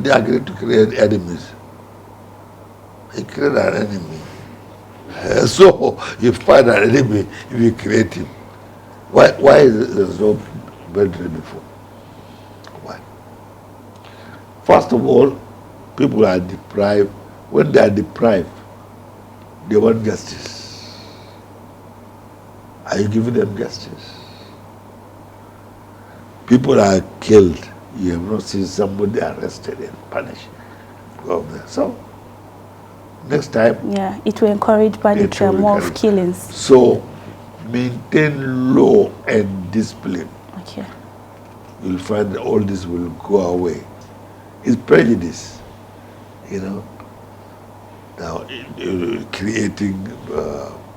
he agreed to create enemies. He created an enemy. So you find an enemy if you create him. Why is there no military before? Why? First of all, people are deprived. When they are deprived, they want justice. Are you giving them justice? People are killed. You have not seen somebody arrested and punished. So, next time. Yeah, it will encourage banditry and more of killings. So, maintain law and discipline. Okay. You'll find that all this will go away. It's prejudice, you know. Now, creating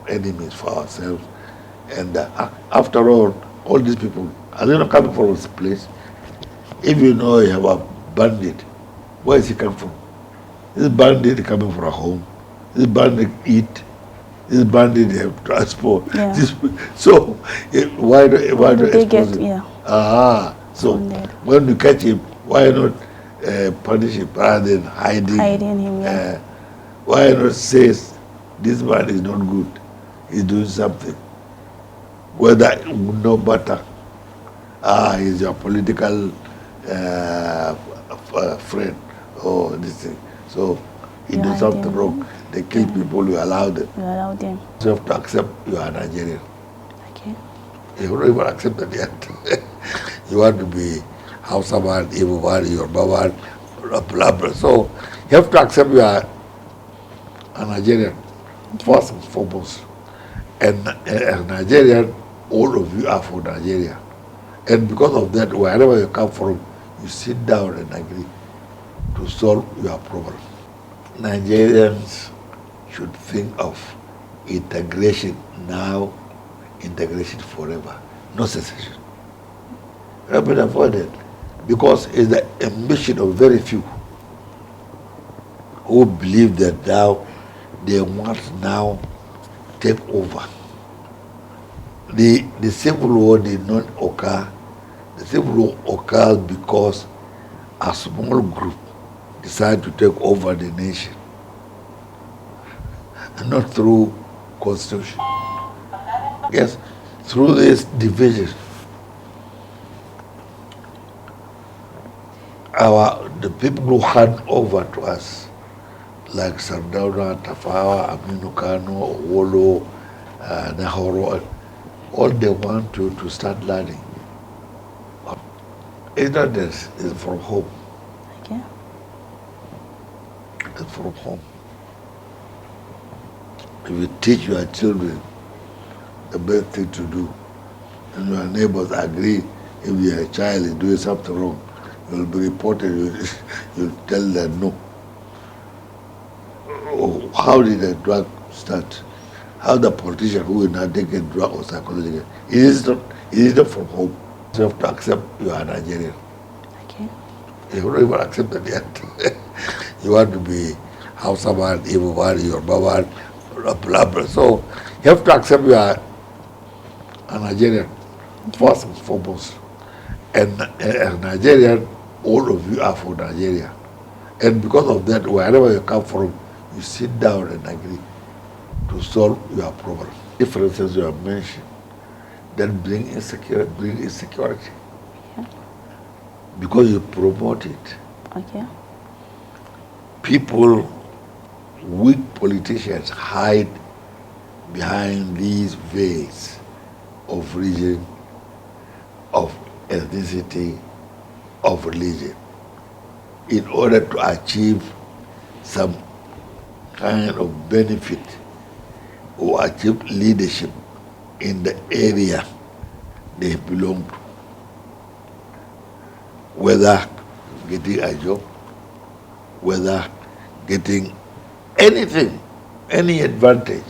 enemies for ourselves. And after all these people, are they not coming from this place? If you know you have a bandit, where is he coming from? This bandit coming from a home. This bandit eat. This bandit have transport. Yeah. So why do they get him? Yeah. So when you catch him, why not punish him rather than hiding him? Yeah. Why not say this man is not good? He's doing something. Whether no matter, he's your political friend or this thing. So he does something wrong. They kill people, you allow them. You allow them. You have to accept you are Nigerian. Okay. You don't even accept that yet. You want to be Hausaman, Ibuman, Yorubaman, blah, blah. So you have to accept you are a Nigerian, first and foremost. And as Nigerian, all of you are for Nigeria. And because of that, wherever you come from, you sit down and agree to solve your problem. Nigerians should think of integration now, integration forever, no secession. Rapid avoided, because it's the ambition of very few who believe that now they want now take over. The civil war did not occur. The civil war occurs because a small group decided to take over the nation, and not through constitution. Yes, through this division. The people who hand over to us, like Sardauna, Tafawa, Aminu Kano, Owolo, Nahoro, all they want to start learning. Ignorance is from home. Okay. It's from home. If you teach your children the best thing to do, and your neighbors agree, if your child is doing something wrong, you'll be reported, you'll tell them no. Oh, how did the drug start? How the politician who will not take a drug or psychological? It is not from home. You have to accept you are Nigerian. Okay. You don't even accept that yet. You want to be Hausaman, Ibuman, Yorubaman, blah, blah. So you have to accept you are a Nigerian, first and foremost. And as Nigerian, all of you are for Nigeria. And because of that, wherever you come from, you sit down and agree to solve your problem. Differences you have mentioned that bring insecurity. Yeah. Because you promote it. Okay. People, weak politicians, hide behind these veils of region, of ethnicity, of religion, in order to achieve some kind of benefit or achieve leadership in the area they belong to. Whether getting a job, whether getting anything, any advantage,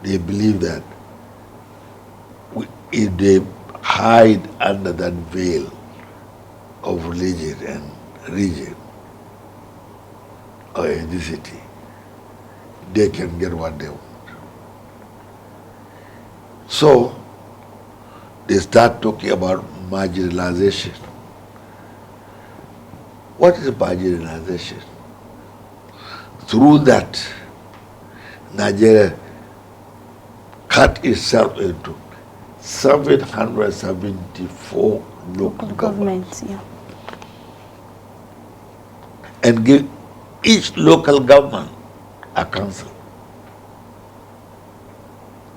they believe that if they hide under that veil of religion and region or ethnicity, they can get what they want. So they start talking about marginalization. What is marginalization? Through that, Nigeria cut itself into 774 local governments. Yeah. And give each local government a council,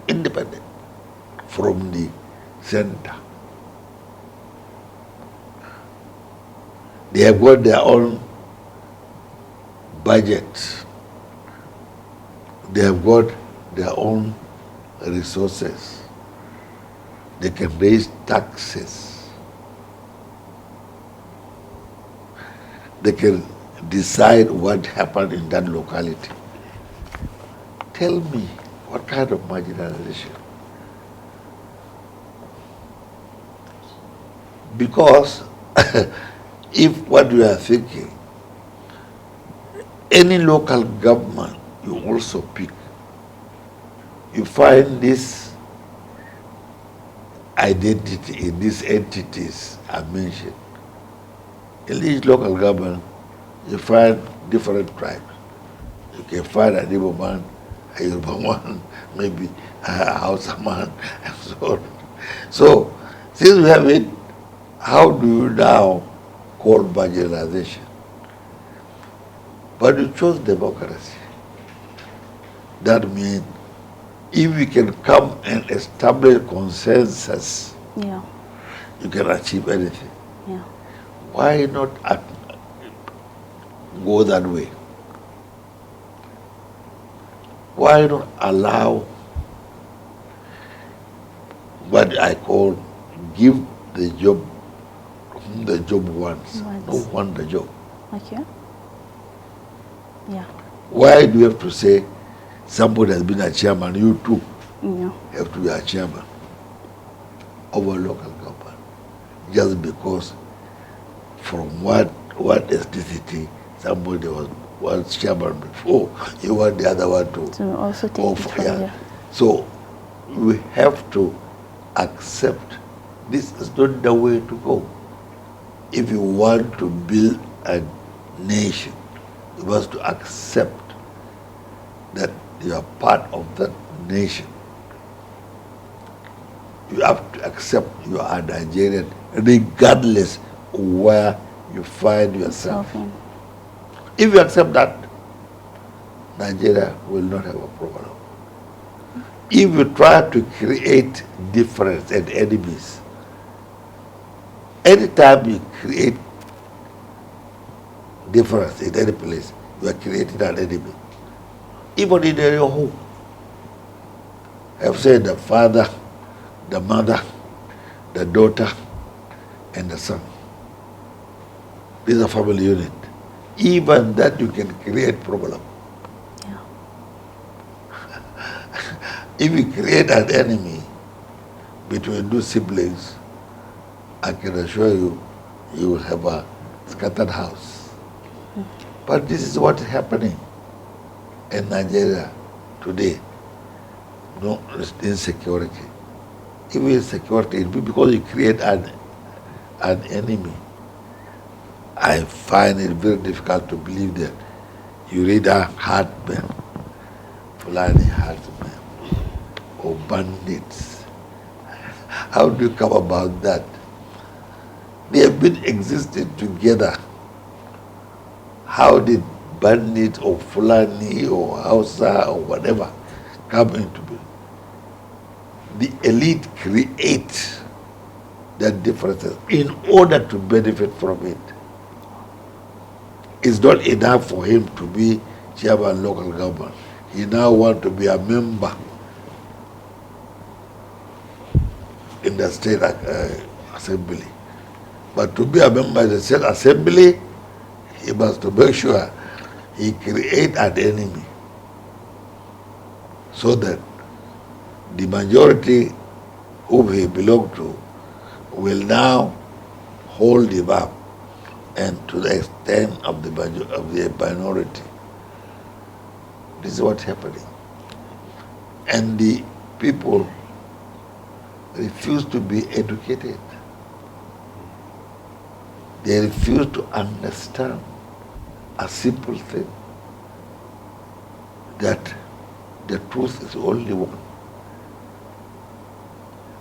independent from the center. They have got their own budget. They have got their own resources. They can raise taxes. They can decide what happened in that locality. Tell me, what kind of marginalization? Because if what you are thinking, any local government you also pick, you find this identity in these entities I mentioned. In each local government, you find different tribes. You can find an Igbo man, a Yoruba man, maybe a Hausa man, and so on. So, since we have it, how do you now call marginalization? But you chose democracy. That means if we can come and establish consensus, Yeah. you can achieve anything. Yeah. Why not go that way? Why not allow what I call give the job whom the job wants, no want the job? Okay. Yeah. Why do you have to say somebody has been a chairman, you too Yeah. have to be a chairman of a local government? Just because from what ethnicity somebody was chairman before, you want the other one to also take it from there. So we have to accept this is not the way to go. If you want to build a nation, you must accept that you are part of that nation. You have to accept you are Nigerian regardless where you find yourself. If you accept that, Nigeria will not have a problem. If you try to create difference and enemies, anytime you create difference in any place, you are creating an enemy. Even in your home. I've said the father, the mother, the daughter, and the son. This is a family unit. Even that you can create problem. Yeah. If you create an enemy between two siblings, I can assure you, you will have a scattered house. But this is what is happening in Nigeria today. No insecurity. If insecurity, it will be because you create an enemy. I find it very difficult to believe that you read a heartman, Fulani heartman, or bandits. How do you come about that? They have been existing together. How did bandit or Fulani or Hausa or whatever come into being? The elite create that differences in order to benefit from it. It's not enough for him to be chairman of local government. He now wants to be a member in the state assembly. But to be a member of the state assembly, he must make sure he create an enemy so that the majority whom he belongs to will now hold him up, and to the extent of the minority. This is what's happening. And the people refuse to be educated. They refuse to understand a simple thing, that the truth is only one.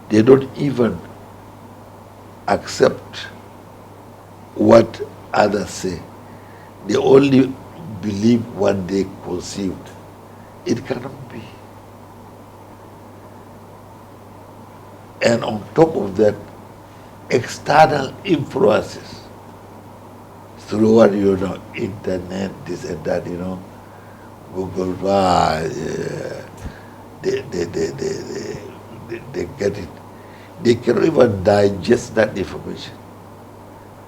They don't even accept what others say. They only believe what they conceived. It cannot be. And on top of that, external influences through what internet, this and that, Google, they get it. They cannot even digest that information.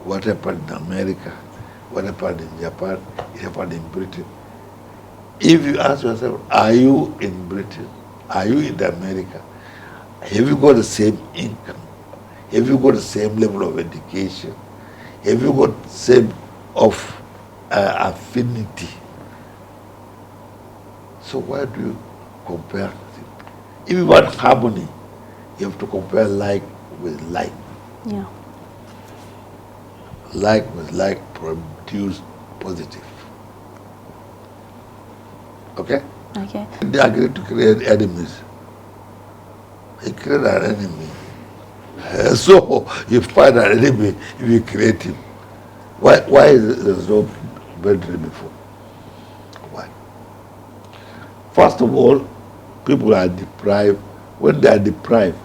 What happened in America, what happened in Japan, it happened in Britain. If you ask yourself, are you in Britain? Are you in America? Have you got the same income? Have you got the same level of education? Have you got the same of affinity? So why do you compare? If you want harmony, you have to compare like with like. Yeah. Like with like produce positive. Okay? Okay. They agreed to create enemies. He created an enemy. So you find an enemy if you create him. Why is there no better before? Why? First of all, people are deprived. When they are deprived,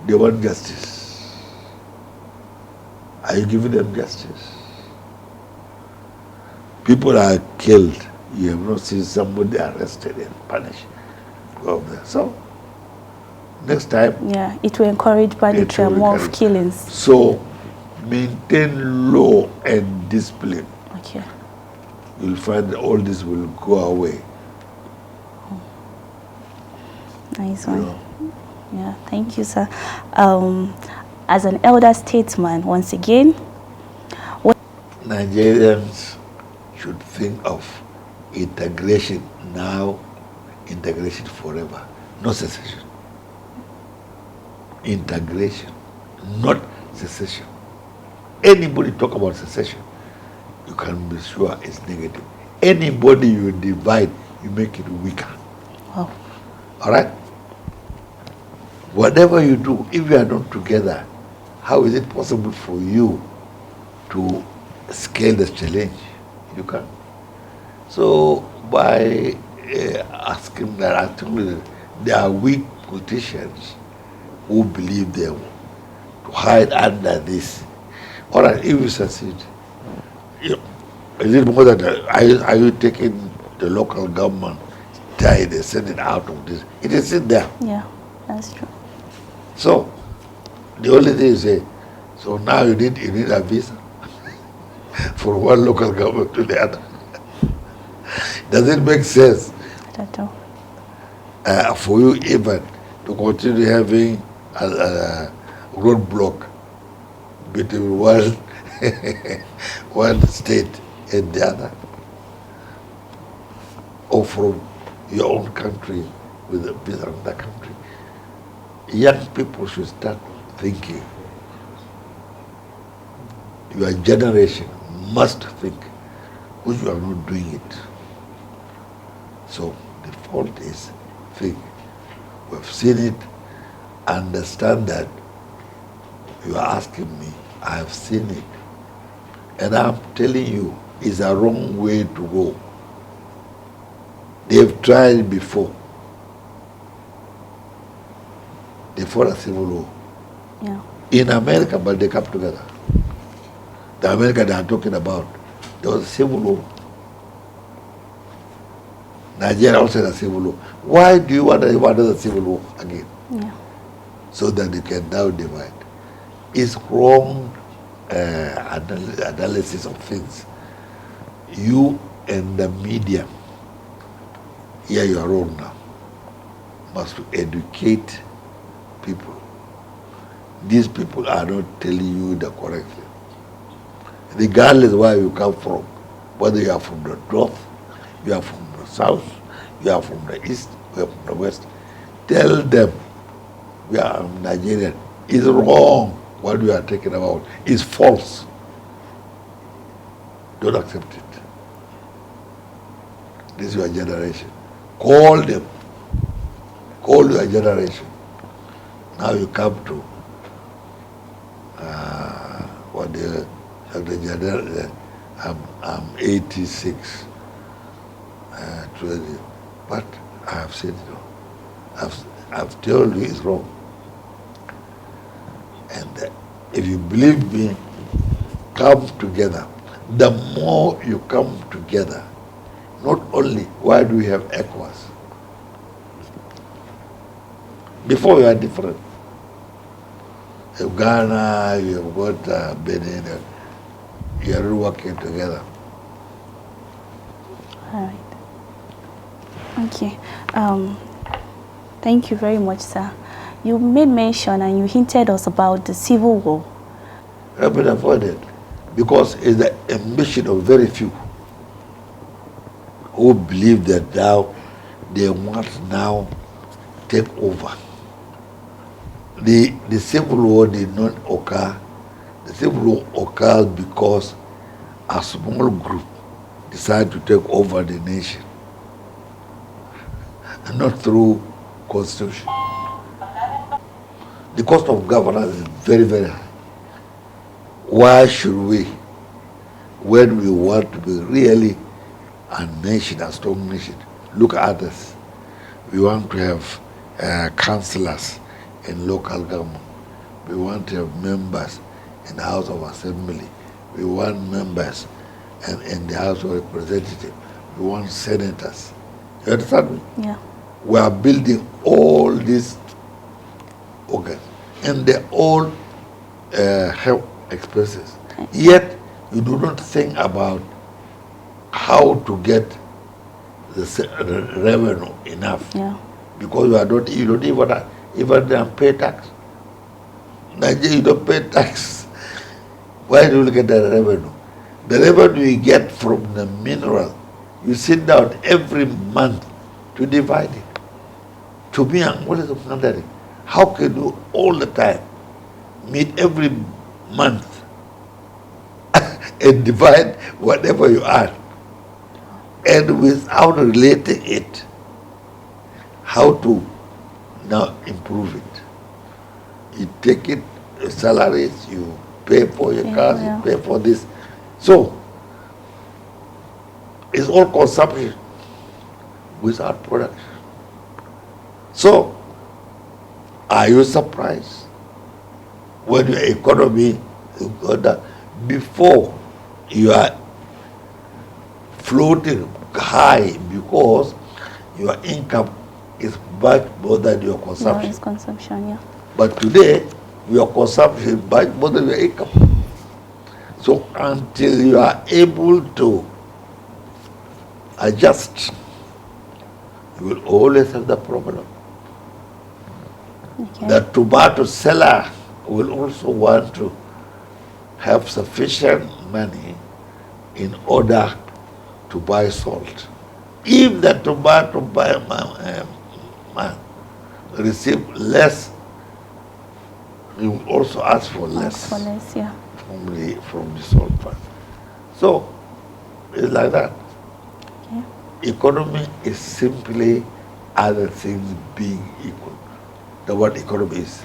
they want justice. Are you giving them justice? People are killed. You have not seen somebody arrested and punished. Go there. So, next time. Yeah, it will encourage banditry and more of killings. So, maintain law and discipline. Okay. You'll find that all this will go away. Nice one. Yeah, thank you, sir. As an elder statesman, once again, Nigerians should think of integration now, integration forever, not secession. Integration, not secession. Anybody talk about secession, you can be sure it's negative. Anybody you divide, you make it weaker. wow. All right? Whatever you do, if you are not together, how is it possible for you to scale the challenge? You can't. So by asking that, actually, there are weak politicians who believe they will to hide under this. All right, if you succeed, is it more than are you taking the local government, tie the Senate out of this? It is in there. Yeah, that's true. So the only thing is, so now you need a visa from one local government to the other. Does it make sense? I don't know. For you even to continue having a roadblock between one one state and the other, or from your own country with another country? Young people should start thinking. Your generation must think, which you are not doing it. So the fault is think. We've seen it, understand that. You are asking me, I have seen it. And I'm telling you, it's a wrong way to go. They've tried it before. They fought a civil war. Yeah. In America, but they come together. The America they are talking about, there was a civil war. Nigeria also had a civil war. Why do you want another civil war again? Yeah. So that you can now divide. It's wrong analysis of things. You and the media, here you are wrong now, must educate people. These people are not telling you the correct thing. Regardless where you come from, whether you are from the north, you are from the south, you are from the east, you are from the west, tell them we are Nigerian. It's wrong what we are talking about. It's false. Don't accept it. This is your generation. Call them. Call your generation. Now you come to what the generation. I'm 86. 20. But I have said it all. I've told you it's wrong. And if you believe me, come together. The more you come together, not only why do we have ECOWAS? Before we are different. You have Ghana, you have got Benin, you are working together. All right. Okay. Thank you very much, sir. You made mention and you hinted us about the civil war. Have been avoided because it's the ambition of very few who believe that now they want now take over. The civil war did not occur. The civil war occurred because a small group decided to take over the nation, and not through constitution. The cost of governance is very, very high. Why should we, when we want to be really a nation, a strong nation, look at us? We want to have councillors in local government. We want to have members in the House of Assembly. We want members in the House of Representatives. We want senators. You understand me? Yeah. We are building all these organs, and they all have expenses. Yet you do not think about how to get the revenue enough. Yeah. Because you don't even pay tax. Nigeria, you don't pay tax. Why do you look at the revenue? The revenue you get from the mineral, you sit down every month to divide it. To me, I'm always wondering, how can you all the time meet every month and divide whatever you earn, and without relating it, how to now improve it? You take it, salaries, you pay for your cars, you pay for this. So, it's all consumption without production. So, are you surprised when your economy go down before you are floating high because your income is much more than your consumption? Yeah, it's consumption, yeah. But today, your consumption is much more than your income. So until you are able to adjust, you will always have the problem. Okay. The tomato seller will also want to have sufficient money in order to buy salt. If the tomato man receive less, he will also ask for less. Ask for less, yeah. From the salt fund. So it's like that. Okay. Economy is simply other things being equal. The word economy is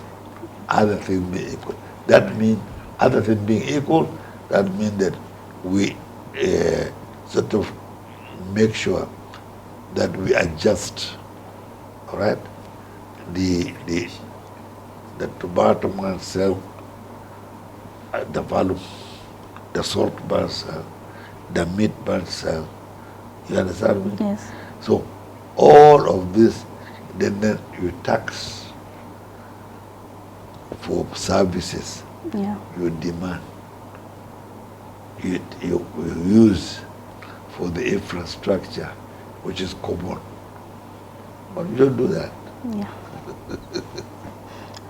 other things being equal. That means other things being equal, that means that we sort of make sure that we adjust, all right? The tomato man sell the value, the salt man sell, the meat man sell. You understand me? Yes. So all of this, then you tax for services, Yeah. you demand, you use for the infrastructure, which is common. But you don't do that. Yeah.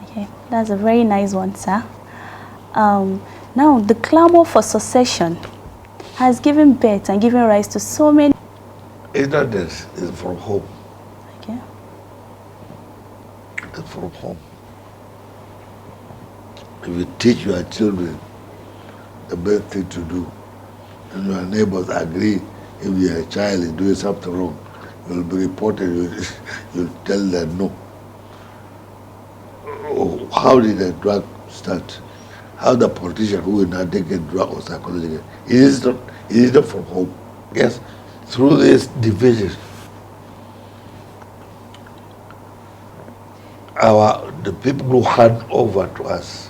Okay, that's a very nice one, sir. Now, the clamor for secession has given birth and given rise to so many. It's not this, it's from home. Okay. It's from home. If you teach your children the best thing to do and your neighbors agree, if your child is doing something wrong, you'll be reported, you'll tell them no. Oh, how did the drug start? How the politician who will not take a drug or psychological, it is not from home. Yes, through this division, the people who hand over to us,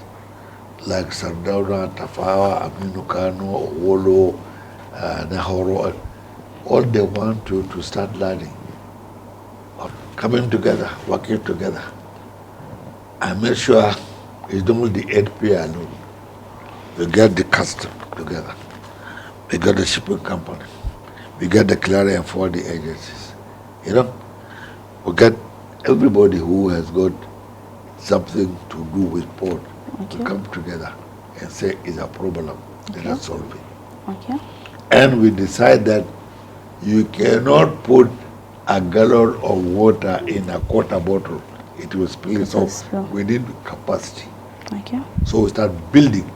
like Sardauna, Tafawa, Aminu Kano, Owolo, Nahoro, all they want to start learning, or coming together, working together. I make sure it's not only the 8P alone. We get the custom together. We get the shipping company. We get the clearing and forwarding agencies. You know, we get everybody who has got something to do with port to come together and say it's a problem. Let us solve it. Okay. And we decide that you cannot put a gallon of water in a quarter bottle. It will spill. So we need capacity. Okay. So we start building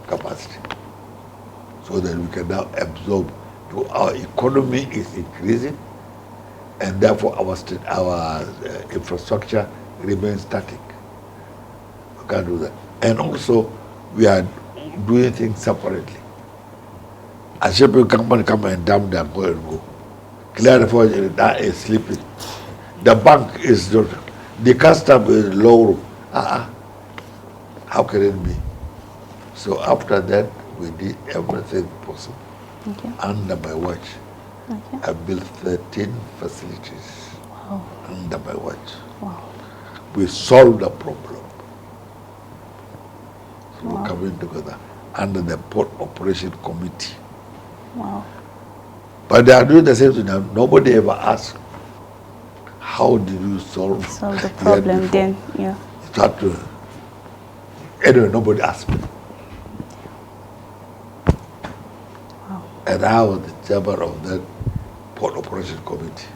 capacity so that we can now absorb. Our economy is increasing, and therefore our infrastructure remains static. We can't do that. And also, we are doing things separately. A shipping company come and dump their go and go. Clear the forage, that is sleeping. The bank is not. The custom is low. How can it be? So after that, we did everything possible. Okay. Under my watch. Okay. I built 13 facilities. Wow. Under my watch. Wow. We solved the problem. So Wow. we're coming together under the Port Operation Committee. Wow. But they are doing the same thing now. Nobody ever asked, how did you solve the problem then? Yeah. Start to, anyway, nobody asked me. Wow. And I was the chairman of that Port Operation Committee.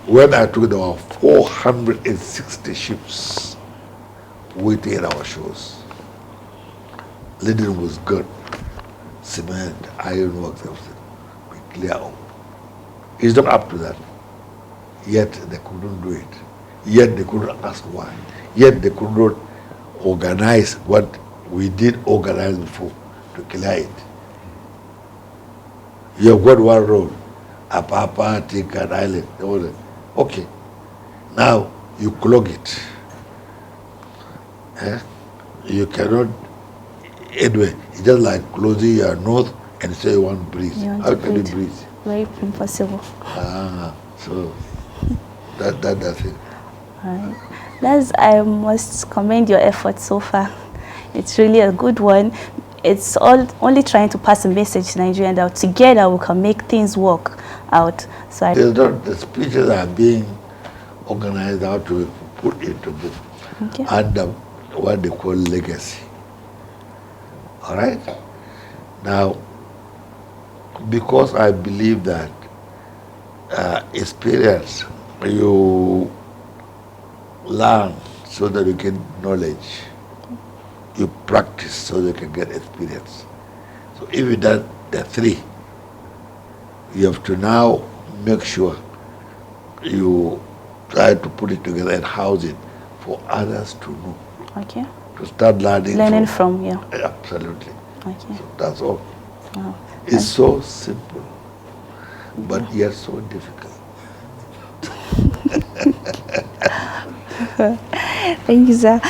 When I took, there were 460 ships waiting at our shores. Leading was good. Cement, iron works, everything. We clear up. It's not up to that. Yet they couldn't do it. Yet they couldn't ask why. Yet they could not organize what we did organize before to clear it. You have got one road, Apapa, Tinkan Island. Okay, now you clog it. You cannot, anyway, it's just like closing your nose and say you want to breathe. How can you breathe? Very impossible. So that's it. Right. I must commend your effort so far. It's really a good one. It's only trying to pass a message to Nigeria that together we can make things work out. So the speeches are being organized how to put into book under what they call legacy. All right? Now, because I believe that experience, you learn so that you get knowledge. You practice so that you can get experience. So if you done the three, you have to now make sure you try to put it together and house it for others to know. Okay. To start learning from, yeah. Absolutely. Okay. So that's all. Wow. It's so simple, but yet so difficult. Thank you, sir.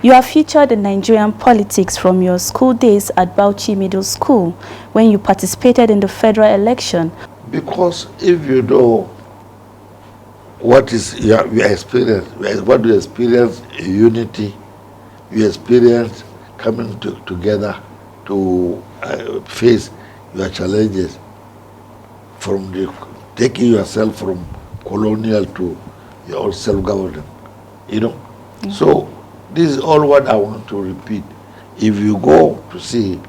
You have featured in Nigerian politics from your school days at Bauchi Middle School when you participated in the federal election. Because if you know what is your experience, what you experience unity, you experience coming together to face your challenges, from taking yourself from colonial to your own self-government, you know. Mm-hmm. So this is all what I want to repeat. If you go to see,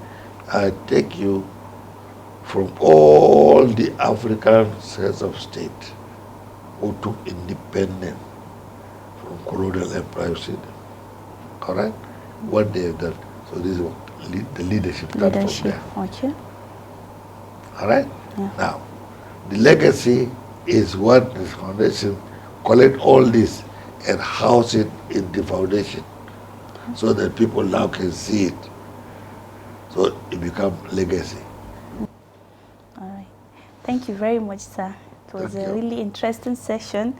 I take you from all the African heads of state who took independence from colonial empire. All right? What they have done. So this is what the leadership start from Leadership. there. Okay. All right? Yeah. Now, the legacy is what the foundation collect all this and house it in the foundation so that people now can see it. So it become legacy. All right. Thank you very much, sir. It was Thank a you. really interesting session.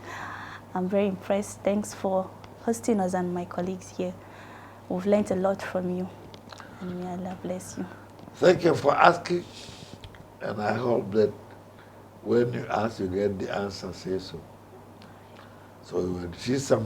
I'm very impressed. Thanks for hosting us and my colleagues here. We've learned a lot from you. And may Allah bless you. Thank you for asking, and I hope that when you ask, you get the answer, say so. So when you see something